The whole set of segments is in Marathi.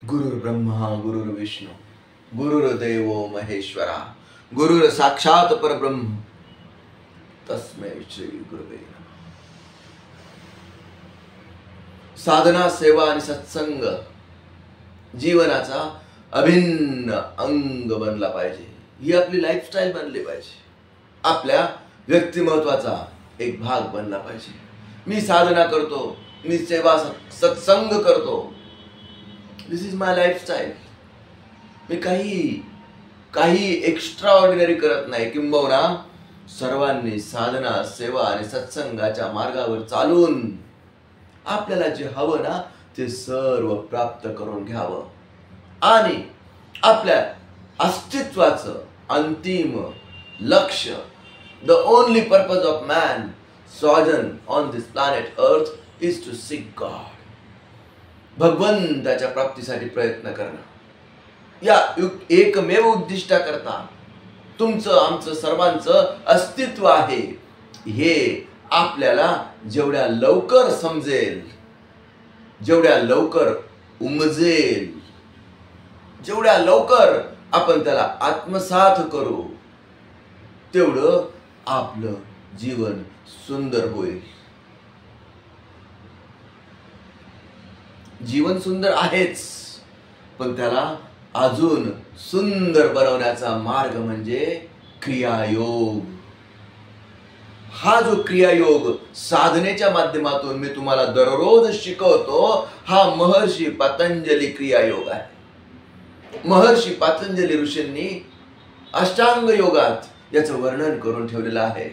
गुरुर्ब्रह्मा गुरुर्विष्णू गुरुर्देव महेश्वरा गुरुर साक्षात परब्रह्म तस्मै श्री गुरुवे नमः। साधना, सेवा आणि सत्संग जीवनाचा अभिन्न अंग बनला पाहिजे। ही आपली लाईफस्टाईल बनली पाहिजे, आपल्या व्यक्तिमत्वाचा एक भाग बनला पाहिजे। मी साधना करतो, मी सेवा सत्संग करतो, दिस इज माय लाईफस्टाईल। मी काही एक्स्ट्रा ऑर्डिनरी करत नाही। किंबहुना सर्वांनी साधना, सेवा आणि सत्संगाच्या मार्गावर चालून आपल्याला जे हवं ना ते सर्व प्राप्त करून घ्यावं आणि आपल्या अस्तित्वाचं अंतिम लक्ष्य, the only purpose of man sojourn on this planet earth is to seek God. भगवंताच्या प्राप्तीसाठी प्रयत्न करणं, या एकमेव उद्दिष्टाकरता तुमचं आमचं सर्वांचं अस्तित्व आहे। हे आपल्याला जेवढ्या लवकर समजेल, जेवढ्या लवकर उमजेल, जेवढ्या लवकर आपण त्याला आत्मसात करू, तेवढं आपलं जीवन सुंदर होईल। जीवन सुंदर आहेच, पण त्याला अजून सुंदर बनवण्याचा मार्ग म्हणजे क्रियायोग। हा जो क्रियायोग साधनेच्या माध्यमातून मी तुम्हाला दररोज शिकवतो, हा महर्षी पतंजली क्रियायोग आहे। महर्षी पतंजली ऋषींनी अष्टांग योगात याचं वर्णन करून ठेवलेलं आहे।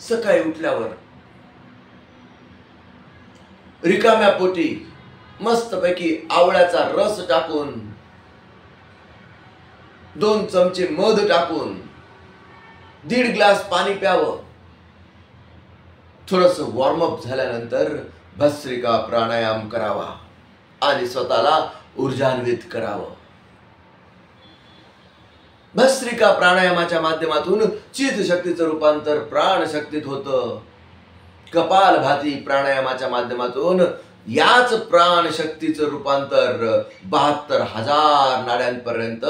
सकाळी उठल्यावर रिकाम्या पोटी मस्तपैकी आवळ्याचा रस टाकून, 2 चमचे मध टाकून 1.5 ग्लास पाणी प्यावं। थोडस वॉर्मअप झाल्यानंतर भस्त्रिका प्राणायाम करावा आणि स्वतःला ऊर्जान्वित करावं। भस्त्रिका प्राणायामाच्या माध्यमातून चित शक्तीचं रूपांतर प्राण शक्तीत होतं। कपालभाती प्राणायामाच्या माध्यमातून याच प्राण शक्तीचं रूपांतर 72,000 नाड्यांपर्यंत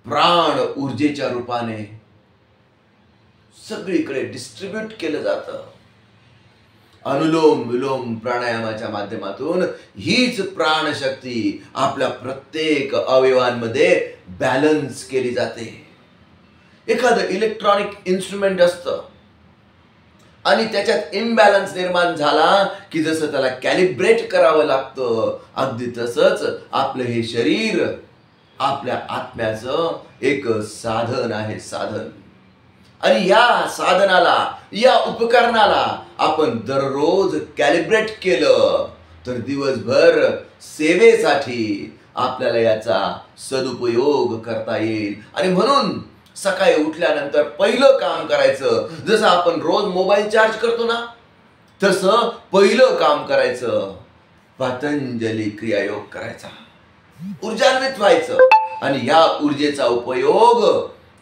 प्राण ऊर्जेच्या रूपाने सगळीकडे डिस्ट्रीब्यूट केलं जातं। अनुलोम विलोम प्राणायामाच्या माध्यमातून हीच प्राणशक्ती आपल्या प्रत्येक अवयवांमध्ये बॅलन्स केली जाते। एखादं इलेक्ट्रॉनिक इन्स्ट्रुमेंट असतं आणि त्याच्यात इम्बॅलन्स निर्माण झाला की जसं त्याला कॅलिब्रेट करावं लागतं, अगदी तसंच आपलं हे शरीर आपल्या आत्म्याचं एक साधन आहे, साधन। आणि या साधनाला, या उपकरणाला आपण दररोज कॅलिब्रेट केलं तर दिवसभर सेवेसाठी आपल्याला याचा सदुपयोग करता येईल। आणि म्हणून सकाळी उठल्यानंतर पहिलं काम करायचं, जसं आपण रोज मोबाईल चार्ज करतो ना, तसं पहिलं काम करायचं, पतंजली क्रियायोग करायचा, ऊर्जान्वित व्हायचं आणि या ऊर्जेचा उपयोग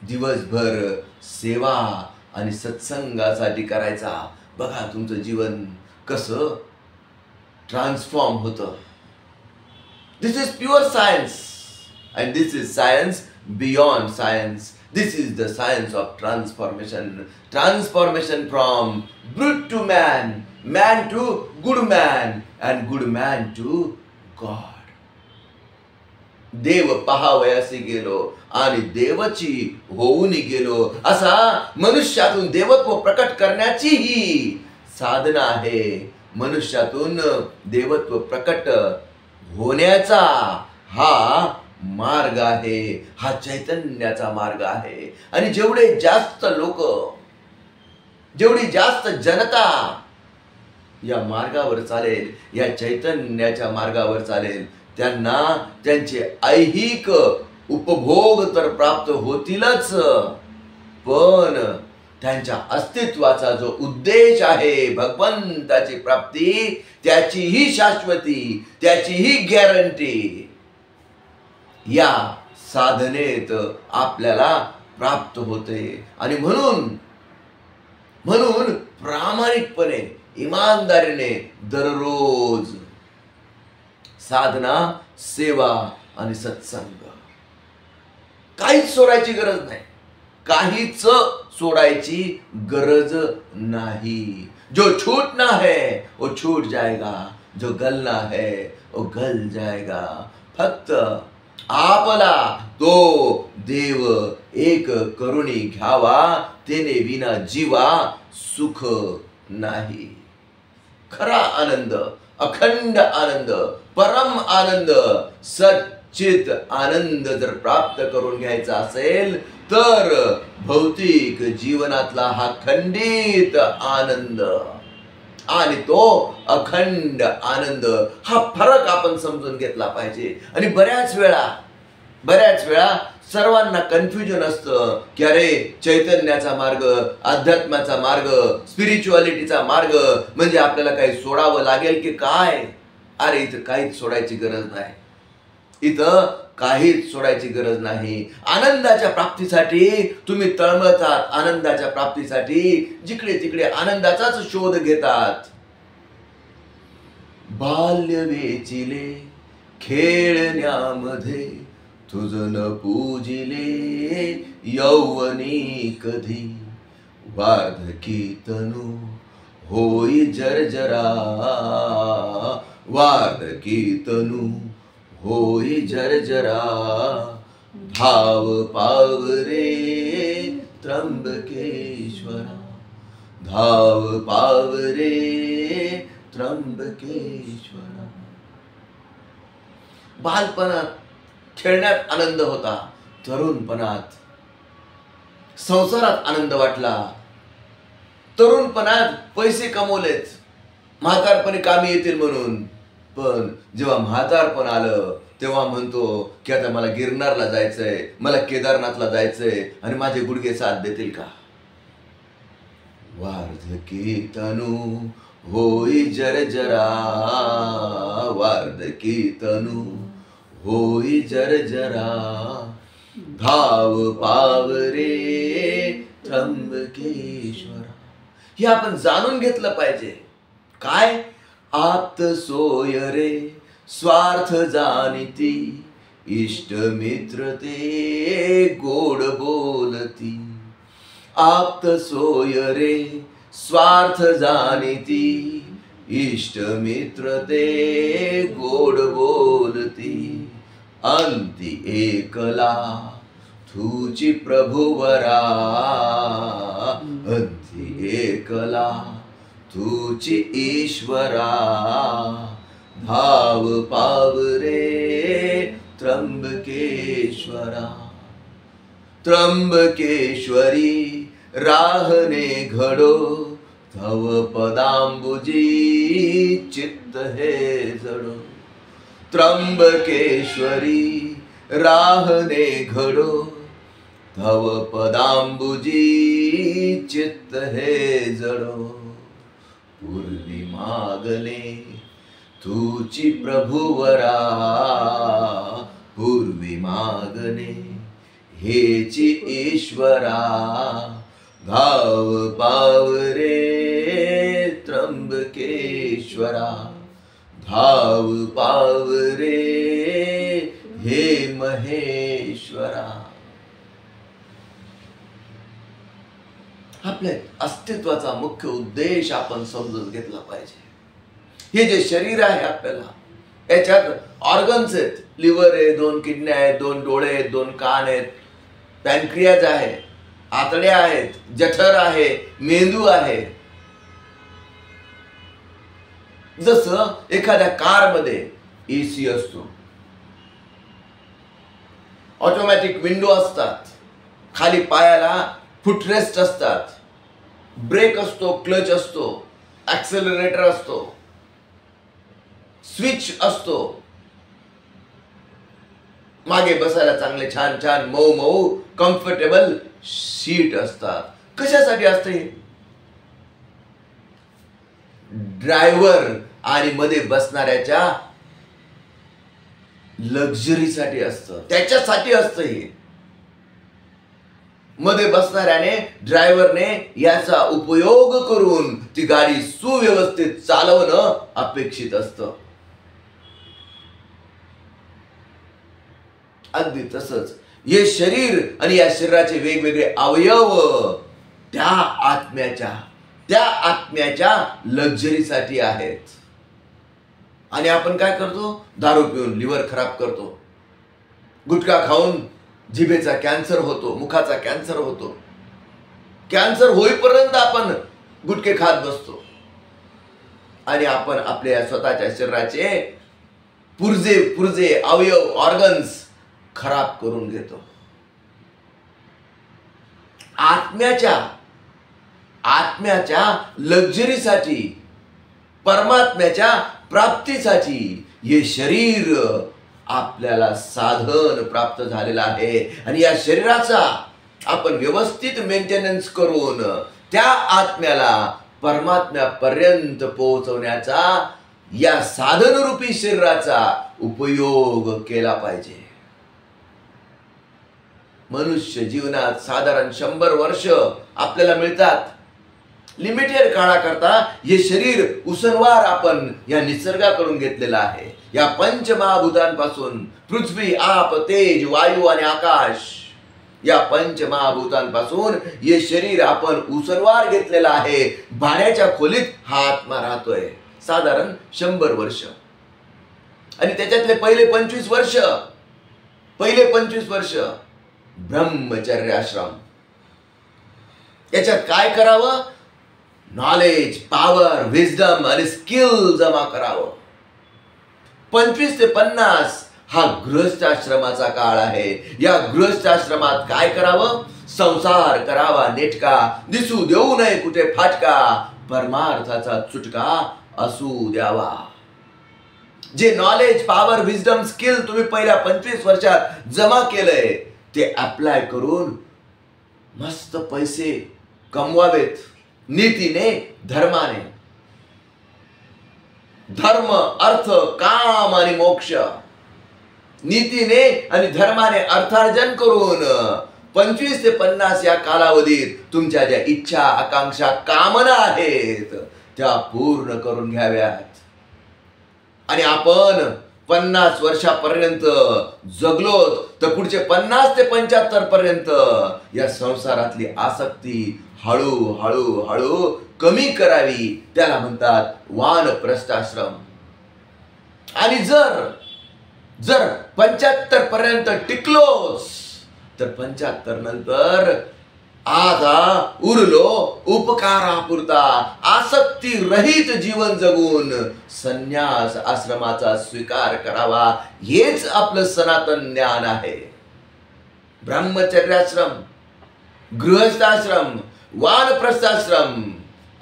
दिवसभर सेवा आणि सत्संगासाठी करायचा। बघा तुमचं जीवन कसं ट्रान्सफॉर्म होतं। This is pure science and this is science beyond science. This is the science of transformation. Transformation from brute to man, man to good man, and good man to God. देव पहावयासी गेलो आणि देवची होऊन गेलो, असा मनुष्यातून देवत्व प्रकट करण्याची ही साधना आहे। मनुष्यातून देवत्व प्रकट होण्याचा हा मार्ग आहे, हा चैतन्याचा मार्ग आहे। आणि जेवढे जास्त लोक, जेवढी जास्त जनता या मार्गावर चालेल, या चैतन्याच्या मार्गावर चालेल, त्यांना त्यांचे ऐहिक उपभोग तर प्राप्त होतीलच, पण त्यांच्या अस्तित्वाचा जो उद्देश आहे भगवंताची प्राप्ती, त्याचीही शाश्वती, त्याचीही गॅरंटी या साधनेत आपल्याला प्राप्त होते। आणि म्हणून प्रामाणिकपणे, इमानदारीने दररोज साधना, सेवा आणि सत्संग. काहीच सोडायची गरज नाही, काहीच सोडायची गरज नाही. जो छूटना है वो छूट जाएगा, जो गलना है वो गल जाएगा. फक्त आपला तो देव एक करुणी घ्यावा, तेने विना जीवा सुख नाही. खरा आनंद, अखंड आनंद, परम आनंद, सच्चित आनंद जर प्राप्त करून घ्यायचा असेल तर भौतिक जीवनातला हा खंडित आनंद आणि तो अखंड आनंद, हा फरक आपण समजून घेतला पाहिजे. आणि बऱ्याच वेळा सर्वांना कन्फ्युजन असतं की अरे चैतन्याचा मार्ग, अध्यात्माचा मार्ग, स्पिरिच्युअलिटीचा मार्ग म्हणजे आपल्याला काही सोडावं लागेल की काय. अरे इथं काहीच सोडायची गरज नाही, इथं काहीच सोडायची गरज नाही. आनंदाच्या प्राप्तीसाठी तुम्ही तळमळतात, आनंदाच्या प्राप्तीसाठी जिकडे तिकडे आनंदाचाच शोध घेतात. बाल्य वेचिले खेळण्यामध्ये तुझं न पूजिले, यौवनी कधी वार्धकी तनू होई जर्जरा, वार्धकी तनू होई जर्जरा. धाव पावरे त्र्यंबकेश्वरा, धाव पावरे त्र्यंबकेश्वरा. बालपणात खेळण्यात आनंद होता, तरुणपणात संसारात आनंद वाटला. तरुणपणात पैसे कमवलेत, म्हातारपणी कामी येतील म्हणून. पण जेव्हा म्हातारपण आलं तेव्हा म्हणतो की आता मला गिरनारला जायचंय, मला केदारनाथला जायचंय आणि माझे गुडघे साथ देतील का. वार्धकी तनू होई जर्जरा, वार्धकी तनू होई जर्जरा. धाव पावरे त्र्यंबकेश्वरा. हे आपण जाणून घेतलं पाहिजे. काय आप्त सोय रे स्वार्थ जाणीती, इष्ट मित्र ते गोड बोलती. आप्त सोय रे स्वार्थ जाणीती, इष्ट मित्र ते गोड बोलती. अंती एकला तुझी प्रभुवरा, अंती एकला तुझी ईश्वरा. धाव पावरे त्र्यंबकेश्वरा. त्र्यंबकेश्वरी राहने घडो, तव पदांबुजी चित्त हे जडो. त्र्यंबकेश्वरी राहने घडो, तव पदांबुजी चित्त हे जडो. पूर्वी मागणे तुची प्रभुवरा, पूर्वी मागणे हेची ईश्वरा. धाव पावरे त्र्यंबकेश्वरा, धाव पावरे हे महेश्वरा. आपल्या अस्तित्वाचा मुख्य उद्देश आपण समजून घेतला पाहिजे. हे जे शरीर आहे आपल्याला, याच्यात ऑर्गन्स आहेत. लिव्हर आहे, 2 किडन्या आहेत, 2 डोळे आहेत, 2 कान आहेत, पॅनक्रियाज आहे, आतड्या आहेत, जठर आहे, मेंदू आहे. जसं एखाद्या कारमध्ये एसी असतो, ऑटोमॅटिक विंडो असतात, खाली पायाला फुटरेस्ट असतात, ब्रेक असतो, क्लच असतो, ॲक्सेलरेटर असतो, स्विच असतो, मागे बसायला चांगले छान छान मऊ मऊ कम्फर्टेबल सीट असतात. कशासाठी असते? ड्रायव्हर आणि मध्ये बसणाऱ्याच्या लक्झरीसाठी असतं, त्याच्यासाठी असतं. हे मध्ये बसणाऱ्याने, ड्रायव्हरने याचा उपयोग करून ती गाडी सुव्यवस्थित चालवणं अपेक्षित असतं. अगदी तसंच हे शरीर आणि या शरीराचे वेगवेगळे अवयव त्या आत्म्याच्या लक्झरीसाठी आहेत. आणि आपण काय करतो? दारू पिऊन लिव्हर खराब करतो, गुटखा खाऊन जिभेचा कॅन्सर होतो, मुखाचा कॅन्सर होतो. कॅन्सर होईपर्यंत आपण गुटखे खात बसतो आणि आपण आपल्या स्वतःच्या शरीराचे पुर्जे अवयव ऑर्गन्स खराब करून घेतो. आत्म्याच्या लक्झरीसाठी, परमात्म्याच्या प्राप्तीसाठी हे शरीर आपल्याला साधन प्राप्त झालेलं आहे. आणि या शरीराचा आपण व्यवस्थित मेंटेनन्स करून त्या आत्म्याला परमात्म्यापर्यंत पोहोचवण्याचा या साधनरूपी शरीराचा उपयोग केला पाहिजे. मनुष्य जीवनात साधारण 100 वर्ष आपल्याला मिळतात. लिमिटेड काळाकरता हे शरीर उसनवार आपण या निसर्गाकडून घेतलेलं आहे. या पंचमहाभूतांपासून, पृथ्वी, आप, तेज, वायू आणि आकाश, या पंचमहाभूतांपासून हे शरीर आपण उसनवार घेतलेलं आहे. भाड्याच्या खोलीत हा आत्मा राहतोय साधारण 100 वर्ष. आणि त्याच्यातले पहिले 25 वर्ष ब्रह्मचर्य आश्रम. याच्यात काय करावं? नॉलेज, पॉवर, विजडम आणि स्किल जमा करावं. 25 ते 50 हा गृहस्थाश्रमाचा काळ आहे. या गृहस्थाश्रमात काय करावं? संसार करावा नेटका, दिसू देऊ नये कुठे फाटका, परमार्थाचा चुटका असू द्यावा. जे नॉलेज, पॉवर, विजडम, स्किल तुम्ही पहिल्या 25 वर्षात जमा केलंय ते अप्लाय करून मस्त पैसे कमवावेत. नीतीने, धर्माने. धर्म, अर्थ, काम आणि मोक्ष. नीतीने आणि धर्माने अर्थार्जन करून 25 ते 50 या कालावधीत तुमच्या ज्या इच्छा, आकांक्षा, कामना आहेत त्या पूर्ण करून घ्याव्यात. आणि आपण 50 वर्षापर्यंत जगलो तर पुढचे 50 ते 75 पर्यंत या संसारातली आसक्ती हळू कमी करावी. त्याला म्हणतात वानप्रस्थाश्रम. आणि जर 75 पर्यंत टिकलोच तर 75 नंतर आता उरलो उपकारापुरता आसक्ती रहित जीवन जगून संन्यास आश्रमाचा स्वीकार करावा. हेच आपलं सनातन ज्ञान आहे. ब्रह्मचर्याश्रम, गृहस्थाश्रम, वानप्रस्थाश्रम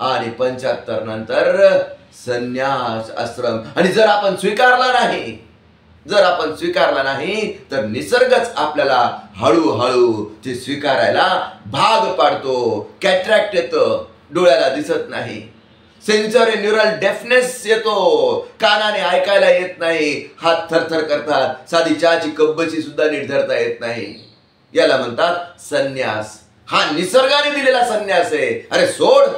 आणि 75 नंतर संन्यास आश्रम. आणि जर आपण स्वीकारला नाही तर निसर्गच आपल्याला हळूहळू ते स्वीकारायला भाग पाडतो. कॅट्रॅक्ट येतं, डोळ्याला दिसत नाही. सेन्सरी न्यूरल डेफनेस येतो, कानाने ऐकायला येत नाही, हात थरथर करतात, साधी चहाची कब्बची सुद्धा नीट धरता येत नाही. याला म्हणतात संन्यास. हा निसर्गाने दिलेला संन्यास आहे. अरे सोड.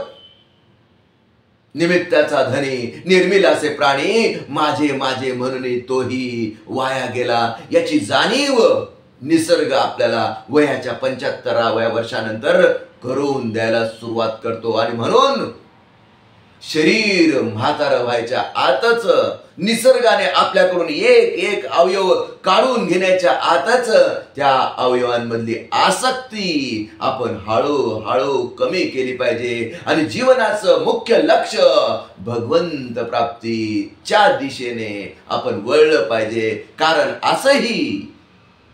निमित्ताचा धनी, निर्मिलाचे प्राणी, माझे म्हणून तोही वाया गेला. याची जाणीव निसर्ग आपल्याला वयाच्या 75व्या वर्षानंतर करून द्यायला सुरुवात करतो. आणि म्हणून शरीर म्हातारं व्हायच्या आतच निसर्गाने आपल्याकडून एक अवयव काढून घेण्याच्या आतच त्या अवयवांमधली आसक्ती आपण हळूहळू कमी केली पाहिजे. आणि जीवनाचं मुख्य लक्ष भगवंत प्राप्तीच्या दिशेने आपण वळलं पाहिजे. कारण असंही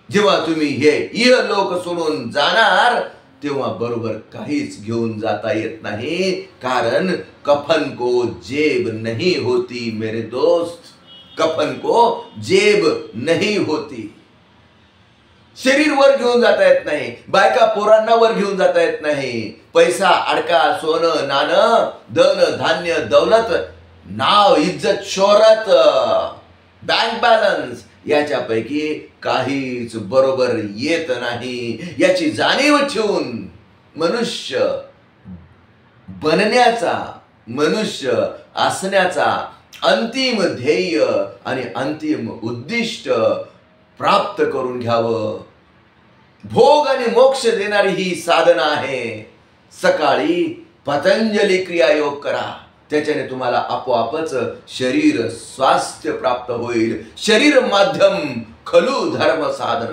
जेव्हा तुम्ही हे इहलोक सोडून जाणार तेव्हा बरोबर काहीच घेऊन जाता येत नाही. कारण कफन को जेब नहीं होती मेरे दोस्त, कफन को जेब नहीं होती. शरीर वर घेऊन जाता येत नाही, बायका पोरांना वर घेऊन जाता येत नाही. पैसा, अडका, सोनं, नाणं, धन, धान्य, दौलत, नाव, इज्जत, शोहरत, बँक बॅलन्स याच्यापैकी काहीच बरोबर येत नाही. याची जाणीव ठेवून मनुष्य बनण्याचा, मनुष्य असण्याचा अंतिम ध्येय आणि अंतिम उद्दिष्ट प्राप्त करून घ्यावं. भोग आणि मोक्ष देणारी ही साधना आहे. सकाळी पतंजली क्रियायोग करा, त्याच्याने तुम्हाला आपोआपच शरीर स्वास्थ्य प्राप्त होईल. शरीर माध्यम खलु धर्म साधन.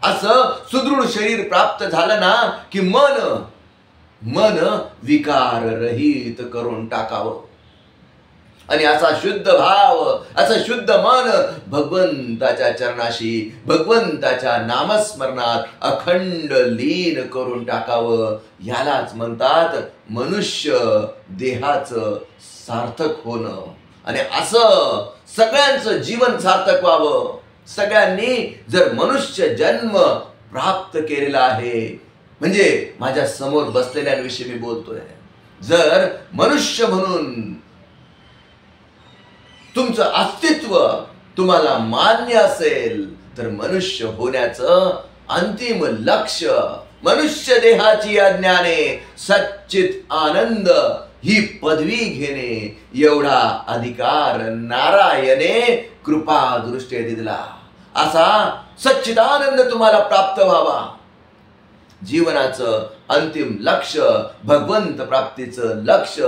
असं सुदृढ शरीर प्राप्त झालं ना की मन विकार रहित करून टाकावं. आणि असा शुद्ध भाव, असं शुद्ध मन भगवंताच्या चरणाशी, भगवंताच्या नामस्मरणात अखंड लीन करून टाकावं. यालाच म्हणतात मनुष्य देहाचं सार्थक होणं. आणि असं सगळ्यांचं जीवन सार्थक व्हावं. सगळ्यांनी जर मनुष्य जन्म प्राप्त केलेला आहे, म्हणजे माझ्या समोर बसलेल्यांविषयी मी बोलतोय, जर मनुष्य म्हणून तुमचं अस्तित्व तुम्हाला मान्य असेल, तर मनुष्य होण्याचं अंतिम लक्ष्य मनुष्य देहाची अज्ञाने सच्चित आनंद ही पदवी घेणे, एवढा अधिकार नारायणे कृपा दृष्टी दिला. असा सच्चिदानंद तुम्हाला प्राप्त व्हावा. जीवनाचं अंतिम लक्ष्य, भगवंत प्राप्तीचं लक्ष्य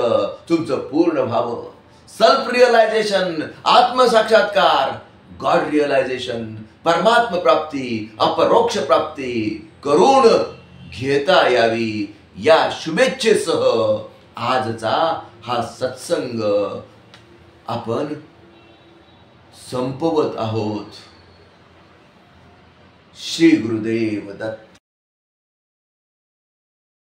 तुमचं पूर्ण व्हावं. सेल्फ रिअलायझेशन, आत्मसाक्षात्कार, गॉड रिअलायझेशन, परमात्म प्राप्ती, अपरोक्ष प्राप्ती करून घेता यावी, या शुभेच्छेसह आजचा हा सत्संग आपण संपवत आहोत. श्री गुरुदेव दत्त.